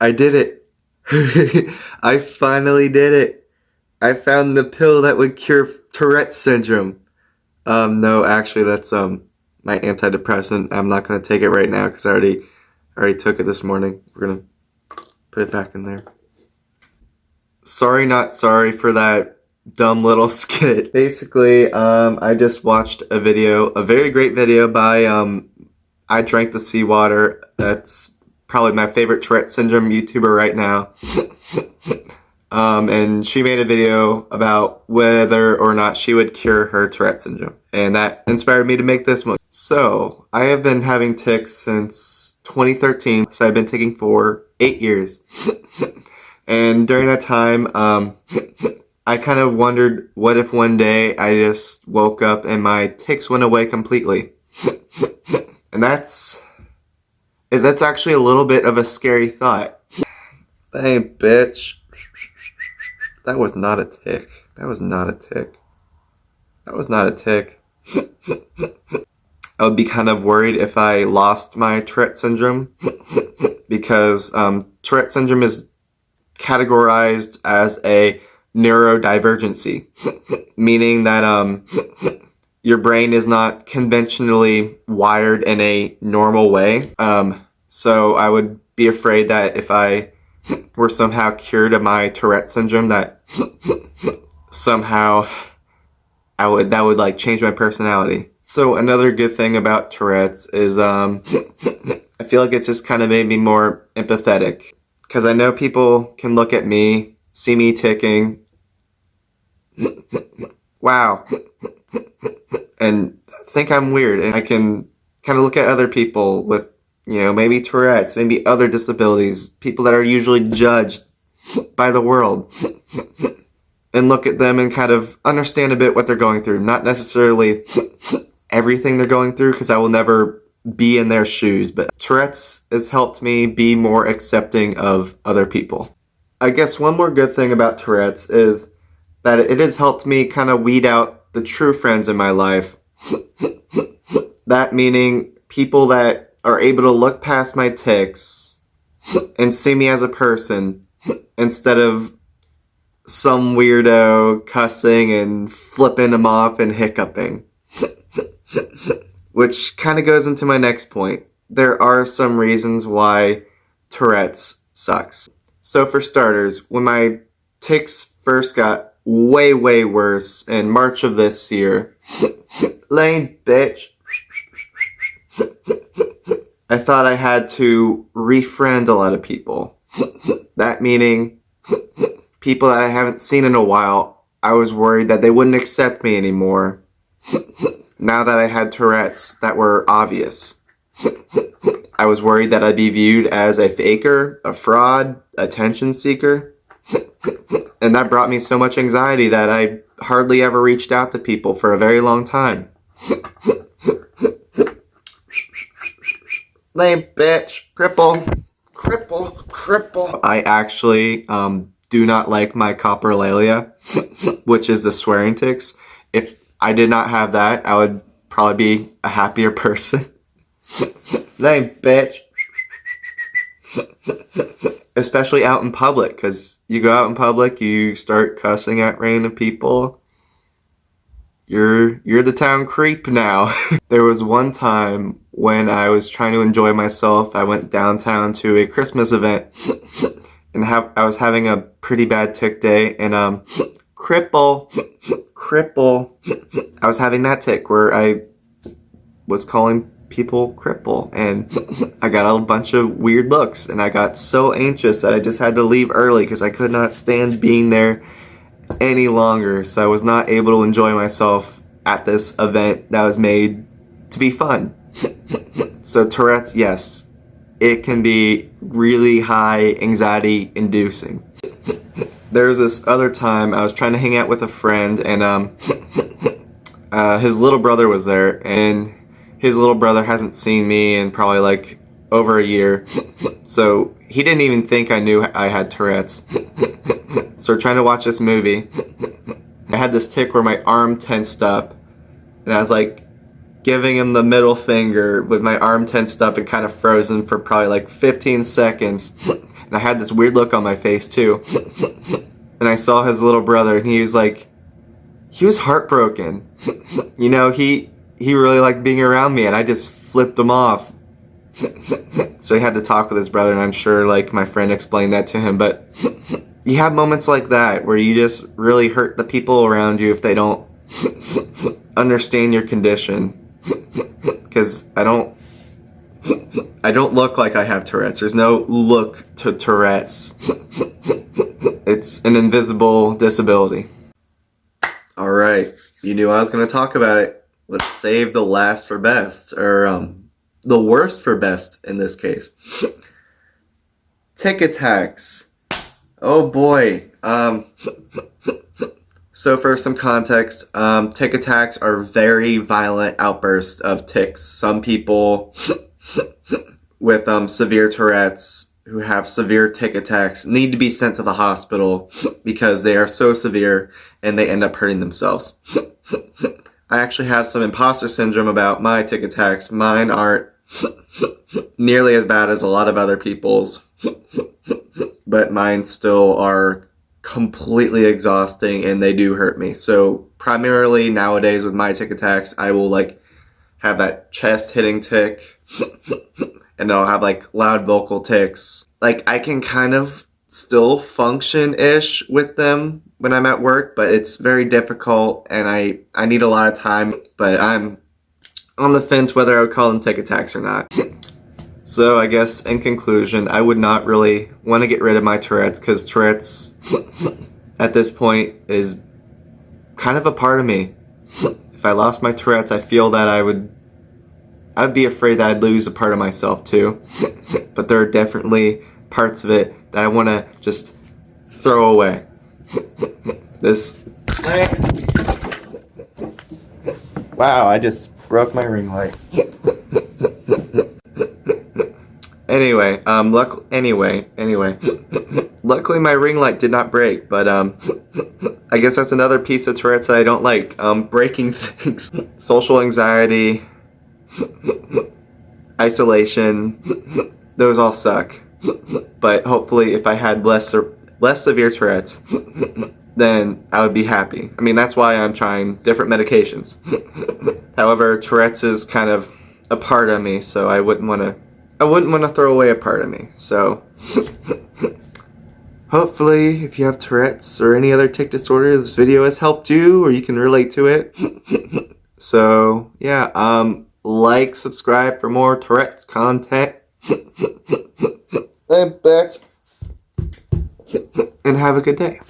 I did it. I finally did it. I found the pill that would cure Tourette's syndrome. No, actually, that's my antidepressant. I'm not gonna take it right now because I already took it this morning. We're gonna put it back in there. Sorry, not sorry for that dumb little skit. Basically, I just watched a video, a very great video by I Drank the Seawater. That's probably my favorite Tourette syndrome YouTuber right now. And she made a video about whether or not she would cure her Tourette syndrome. And that inspired me to make this one. So, I have been having tics since 2013, so I've been ticking for 8 years. And during that time, I kind of wondered, what if one day I just woke up and my tics went away completely? And that's actually a little bit of a scary thought. Hey, bitch. That was not a tick. That was not a tick. That was not a tick. I would be kind of worried if I lost my Tourette syndrome because Tourette syndrome is categorized as a neurodivergency, meaning that your brain is not conventionally wired in a normal way. So I would be afraid that if I were somehow cured of my Tourette syndrome, that somehow that would like change my personality. So another good thing about Tourette's is I feel like it's just kind of made me more empathetic. Because I know people can look at me, see me ticking, wow, and think I'm weird. And I can kind of look at other people with, you know, maybe Tourette's, maybe other disabilities, people that are usually judged by the world, and look at them and kind of understand a bit what they're going through. Not necessarily everything they're going through, because I will never be in their shoes, but Tourette's has helped me be more accepting of other people. I guess one more good thing about Tourette's is that it has helped me kind of weed out the true friends in my life. That meaning people that are able to look past my tics and see me as a person instead of some weirdo cussing and flipping them off and hiccuping. Which kind of goes into my next point. There are some reasons why Tourette's sucks. So for starters, when my tics first got way, way worse in March of this year, lame bitch, I thought I had to refriend a lot of people. That meaning people that I haven't seen in a while, I was worried that they wouldn't accept me anymore. Now that I had Tourette's that were obvious. I was worried that I'd be viewed as a faker, a fraud, attention seeker. And that brought me so much anxiety that I hardly ever reached out to people for a very long time. Lame bitch. Cripple. Cripple. Cripple. I actually do not like my coprolalia, which is the swearing tics. If I did not have that, I would probably be a happier person. Lame bitch. Especially out in public, because you go out in public, you start cussing at random people. You're the town creep now. There was one time when I was trying to enjoy myself. I went downtown to a Christmas event, and I was having a pretty bad tic day, and cripple. I was having that tic where I was calling people cripple, and I got a bunch of weird looks, and I got so anxious that I just had to leave early because I could not stand being there any longer. So I was not able to enjoy myself at this event that was made to be fun. So Tourette's, yes, it can be really high anxiety inducing. There was this other time I was trying to hang out with a friend, and his little brother was there, and his little brother hasn't seen me in probably like over a year, so he didn't even think I knew I had Tourette's. So we're trying to watch this movie. I had this tic where my arm tensed up, and I was like giving him the middle finger with my arm tensed up and kind of frozen for probably like 15 seconds. And I had this weird look on my face too. And I saw his little brother, and he was like, he was heartbroken. You know, he really liked being around me, and I just flipped him off. So he had to talk with his brother, and I'm sure like my friend explained that to him. But you have moments like that where you just really hurt the people around you if they don't understand your condition. Because I don't look like I have Tourette's. There's no look to Tourette's. It's an invisible disability. Alright, you knew I was going to talk about it. Let's save the last for best. Or, the worst for best in this case. Tic attacks. Oh boy. So for some context, tic attacks are very violent outbursts of tics. Some people with severe Tourette's who have severe tic attacks need to be sent to the hospital because they are so severe and they end up hurting themselves. I actually have some imposter syndrome about my tic attacks. Mine aren't nearly as bad as a lot of other people's, but mine still are completely exhausting and they do hurt me. So primarily nowadays with my tic attacks, I will like have that chest hitting tic and then I'll have like loud vocal tics. Like I can kind of still function-ish with them when I'm at work, but it's very difficult and I need a lot of time, but I'm on the fence whether I would call them tic attacks or not. So I guess in conclusion, I would not really want to get rid of my Tourette's because Tourette's at this point is kind of a part of me. If I lost my Tourette's, I feel that I'd be afraid that I'd lose a part of myself too. But there are definitely parts of it that I want to just throw away. This. Wow, I just broke my ring light. Anyway, luckily my ring light did not break, but I guess that's another piece of Tourette's that I don't like. Breaking things. Social anxiety, isolation, those all suck. But hopefully if I had less severe Tourette's, then I would be happy. I mean, that's why I'm trying different medications. However, Tourette's is kind of a part of me, so I wouldn't want to throw away a part of me. So hopefully if you have Tourette's or any other tic disorder, this video has helped you or you can relate to it. So yeah, like, subscribe for more Tourette's content. And have a good day.